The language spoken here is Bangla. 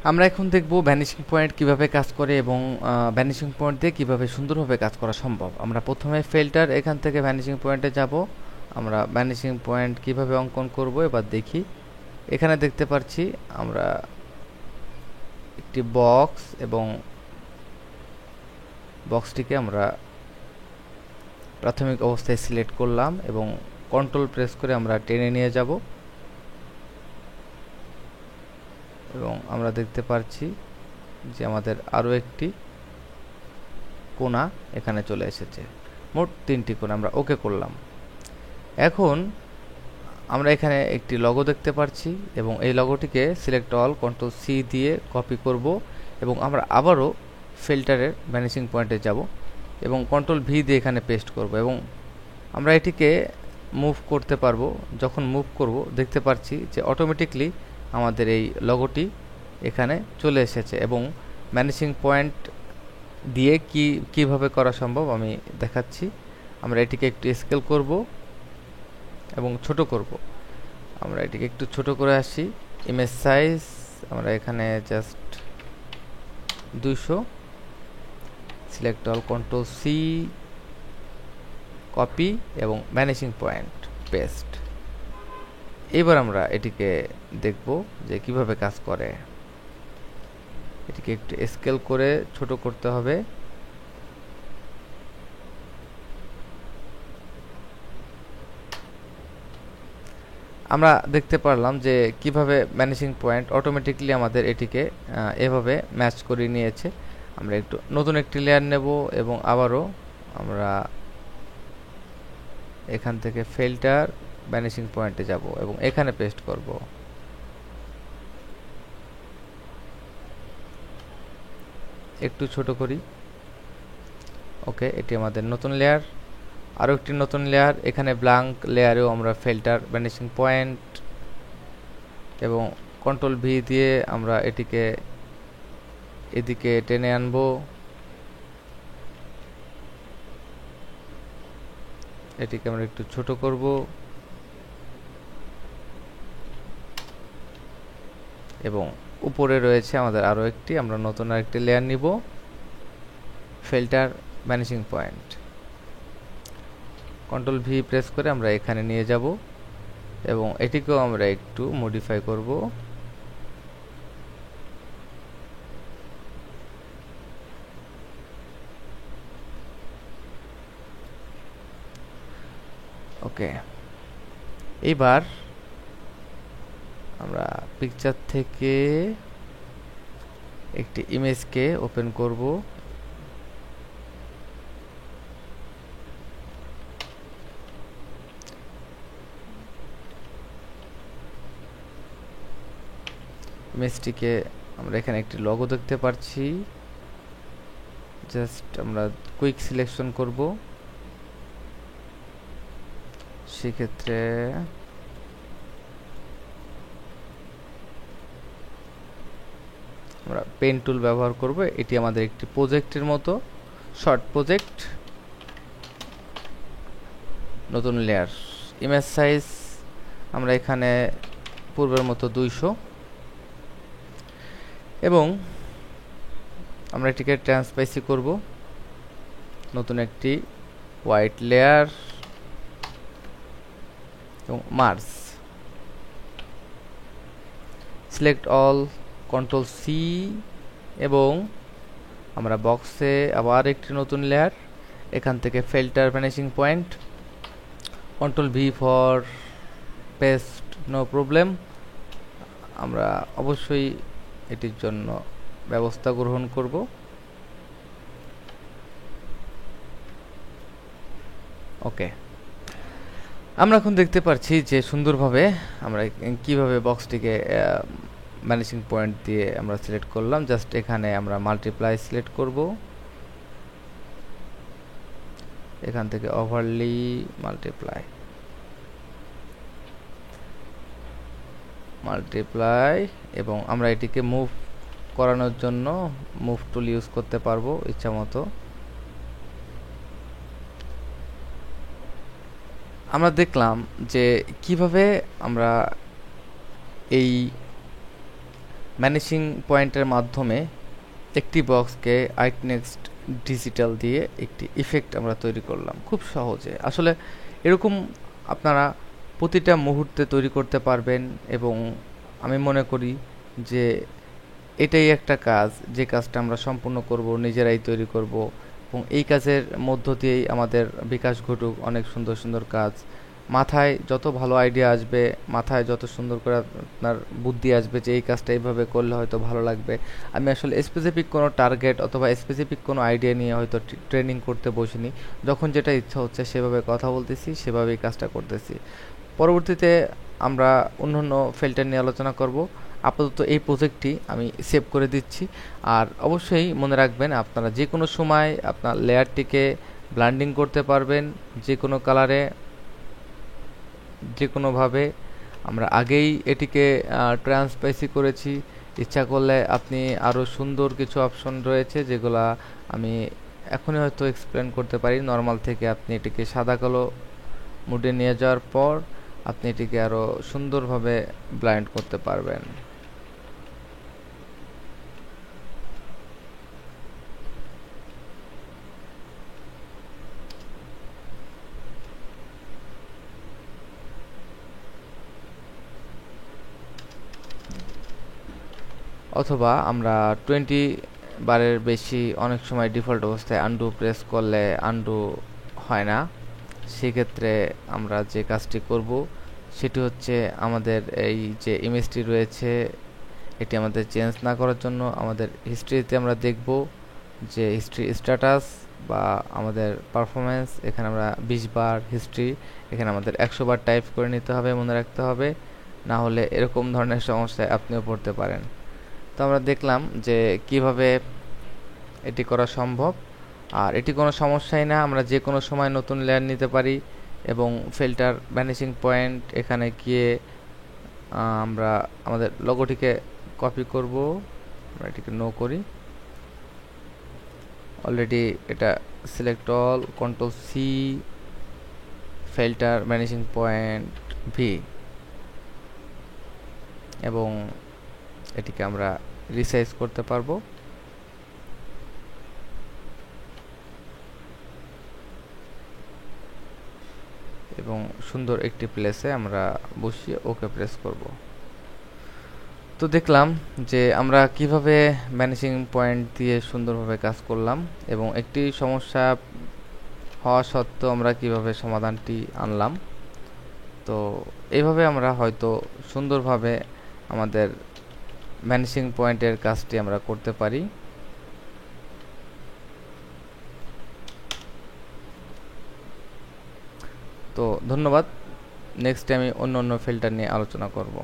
আমরা এখন দেখব ভ্যানিশিং পয়েন্ট কিভাবে কাজ করে এবং ভ্যানিশিং পয়েন্ট দিয়ে কিভাবে সুন্দরভাবে কাজ করা সম্ভব। আমরা প্রথমে ফিল্টার এখান থেকে ভ্যানিশিং পয়েন্টে যাব। আমরা ভ্যানিশিং পয়েন্ট কিভাবে অঙ্কন করব এবার দেখি। এখানে দেখতে পাচ্ছি আমরা একটি বক্স এবং বক্সটিকে আমরা প্রাথমিক অবস্থায় সিলেক্ট করলাম এবং কন্ট্রোল প্রেস করে আমরা টেনে নিয়ে যাব এবং আমরা দেখতে পাচ্ছি যে আমাদের আরও একটি কোণা এখানে চলে এসেছে। মোট 3টি কোণা আমরা ওকে করলাম। এখন আমরা এখানে একটি লগো দেখতে পাচ্ছি এবং এই লগোটিকে সিলেক্ট অল কন্ট্রোল সি দিয়ে কপি করব এবং আমরা আবারও ফিল্টারের ভ্যানিশিং পয়েন্টে যাব এবং কন্ট্রোল ভি দিয়ে এখানে পেস্ট করব এবং আমরা এটিকে মুভ করতে পারবো। যখন মুভ করব দেখতে পাচ্ছি যে অটোমেটিকলি আমাদের এই লগোটি এখানে চলে এসেছে এবং ভ্যানিশিং পয়েন্ট দিয়ে কিভাবে করা সম্ভব আমি দেখাচ্ছি। আমরা এটিকে একটু স্কেল করব এবং ছোট করব। আমরা এটিকে একটু ছোট করে আসি। ইমেজ সাইজ আমরা এখানে just 200, select all control C copy এবং ভ্যানিশিং পয়েন্ট পেস্ট। এবার আমরা এটিকে দেখব যে কিভাবে কাজ করে। এটিকে একটু স্কেল করে ছোট করতে হবে। আমরা দেখতে পারলাম যে কিভাবে ভ্যানিশিং পয়েন্ট অটোমেটিকলি আমাদের এটিকে এভাবে ম্যাচ করে নিয়েছে। আমরা একটু নতুন একটি লেয়ার নেব এবং আবারও আমরা এখান থেকে ফিল্টার ভ্যানিশিং পয়েন্টে যাব এবং এখানে পেস্ট করব। একটু ছোট করি। ওকে, এটি আমাদের নতুন লেয়ার। আরও একটি নতুন লেয়ার, এখানে ব্ল্যাঙ্ক লেয়ারেও আমরা ফিল্টার ভ্যানিশিং পয়েন্ট এবং কন্ট্রোল ভি দিয়ে আমরা এটিকে এদিকে টেনে আনব। এটিকে আমরা একটু ছোট করব এবং উপরে রয়েছে আমাদের আরও একটি, আমরা নতুন আরেকটি লেয়ার নিব, filter vanishing point. Control V press করে আমরা এখানে নিয়ে যাব এবং এটিকেও আমরা একটু মডিফাই করব। ওকে, এইবার আমরা পিকচার থেকে একটি ইমেজকে ওপেন করব। ইমেজটিকে আমরা এখানে একটি লগো দেখতে পাচ্ছি। জাস্ট আমরা কুইক সিলেকশন করব। সেক্ষেত্রে আমরা পেন টুল ব্যবহার করব। এটি আমাদের একটি প্রজেক্টের মতো, শর্ট প্রজেক্ট। নতুন লেয়ার, ইমেজ সাইজ আমরা এখানে পূর্বের মতো 200 এবং আমরা এটিকে ট্রান্সপাইসি করব। নতুন একটি হোয়াইট লেয়ার এবং merge, select all control C এবং আমরা বক্সে আবার একটি নতুন লেয়ার, এখান থেকে filter vanishing point, control V for paste, no problem. আমরা অবশ্যই এটির জন্য ব্যবস্থা গ্রহণ করব। ওকে, আমরা এখন দেখতে পাচ্ছি যে সুন্দরভাবে আমরা কিভাবে বক্সটিকে ভ্যানিশিং পয়েন্ট দিয়ে আমরা সিলেক্ট করলাম। জাস্ট এখানে আমরা মাল্টিপ্লাই সিলেক্ট করব, এখান থেকে ওভারলি মাল্টিপ্লাই এবং আমরা এটিকে মুভ করানোর জন্য মুভ টুল ইউজ করতে পারবো ইচ্ছা মতো। আমরা দেখলাম যে কিভাবে আমরা এই ম্যানেজিং পয়েন্টের মাধ্যমে একটি বক্সকে আইটনেক্সট ডিজিটাল দিয়ে একটি ইফেক্ট আমরা তৈরি করলাম খুব সহজে। আসলে এরকম আপনারা প্রতিটা মুহূর্তে তৈরি করতে পারবেন এবং আমি মনে করি যে এটাই একটা কাজ, যে কাজটা আমরা সম্পূর্ণ করব, নিজেরাই তৈরি করব এবং এই কাজের মধ্য দিয়েই আমাদের বিকাশ ঘটুক অনেক সুন্দর সুন্দর কাজ। মাথায় যত ভালো আইডিয়া আসবে, মাথায় যত সুন্দর করে আপনার বুদ্ধি আসবে যে এই কাজটা এইভাবে করলে হয়তো ভালো লাগবে। আমি আসলে স্পেসিফিক কোনো টার্গেট অথবা স্পেসিফিক কোনো আইডিয়া নিয়ে হয়তো ট্রেনিং করতে বসিনি। যখন যেটা ইচ্ছা হচ্ছে সেভাবে কথা বলতেছি, সেভাবেই কাজটা করতেছি। পরবর্তীতে আমরা অন্যান্য ফিল্টার নিয়ে আলোচনা করব। আপাতত এই প্রজেক্টটি আমি সেভ করে দিচ্ছি। আর অবশ্যই মনে রাখবেন, আপনারা যে কোনো সময় আপনার লেয়ারটিকে ব্লান্ডিং করতে পারবেন যে কোনো কালারে, যে কোনোভাবে। আমরা আগেই এটিকে ট্রান্সপারেন্সি করেছি। ইচ্ছা করলে আপনি আরও সুন্দর কিছু অপশন রয়েছে যেগুলা আমি এখনই হয়তো এক্সপ্লেন করতে পারি। নর্মাল থেকে আপনি এটিকে সাদা কালো মুডে নিয়ে যাওয়ার পর আপনি এটিকে আরও সুন্দরভাবে ব্লাইন্ড করতে পারবেন। অথবা আমরা 20 বারের বেশি অনেক সময় ডিফল্ট অবস্থায় আনডু প্রেস করলে আনডু হয় না। সেক্ষেত্রে আমরা যে কাজটি করব সেটি হচ্ছে, আমাদের এই যে ইমেজটি রয়েছে এটি আমাদের চেঞ্জ না করার জন্য আমাদের হিস্ট্রিতে আমরা দেখব যে হিস্ট্রি স্ট্যাটাস বা আমাদের পারফরমেন্স, এখানে আমরা 20 বার হিস্ট্রি, এখানে আমাদের 100 বার টাইপ করে নিতে হবে, মনে রাখতে হবে, না হলে এরকম ধরনের সমস্যায় আপনিও পড়তে পারেন। তো আমরা দেখলাম যে কিভাবে এটি করা সম্ভব। আর এটি কোনো সমস্যাই না, আমরা যে কোনো সময় নতুন লেয়ার নিতে পারি এবং ফিল্টার ভ্যানিশিং পয়েন্ট এখানে গিয়ে আমরা আমাদের লোগোটিকে কপি করব। আমরা এটিকে নো করি, অলরেডি এটা select all, control C, filter vanishing point V, এবং এটিকে আমরা রিসাইজ করতে পারবো। এবং সুন্দর একটি প্লেসে আমরা বসিয়ে ওকে প্রেস করব। তো দেখলাম যে আমরা কিভাবে ভ্যানিশিং পয়েন্ট দিয়ে সুন্দরভাবে কাজ করলাম এবং একটি সমস্যা হওয়া সত্ত্বেও আমরা কিভাবে সমাধানটি আনলাম। তো এইভাবে আমরা হয়তো সুন্দরভাবে আমাদের ভ্যানিশিং পয়েন্টের কাজটি আমরা করতে পারি। তো ধন্যবাদ। নেক্সট আমি অন্য ফিল্টার নিয়ে আলোচনা করব।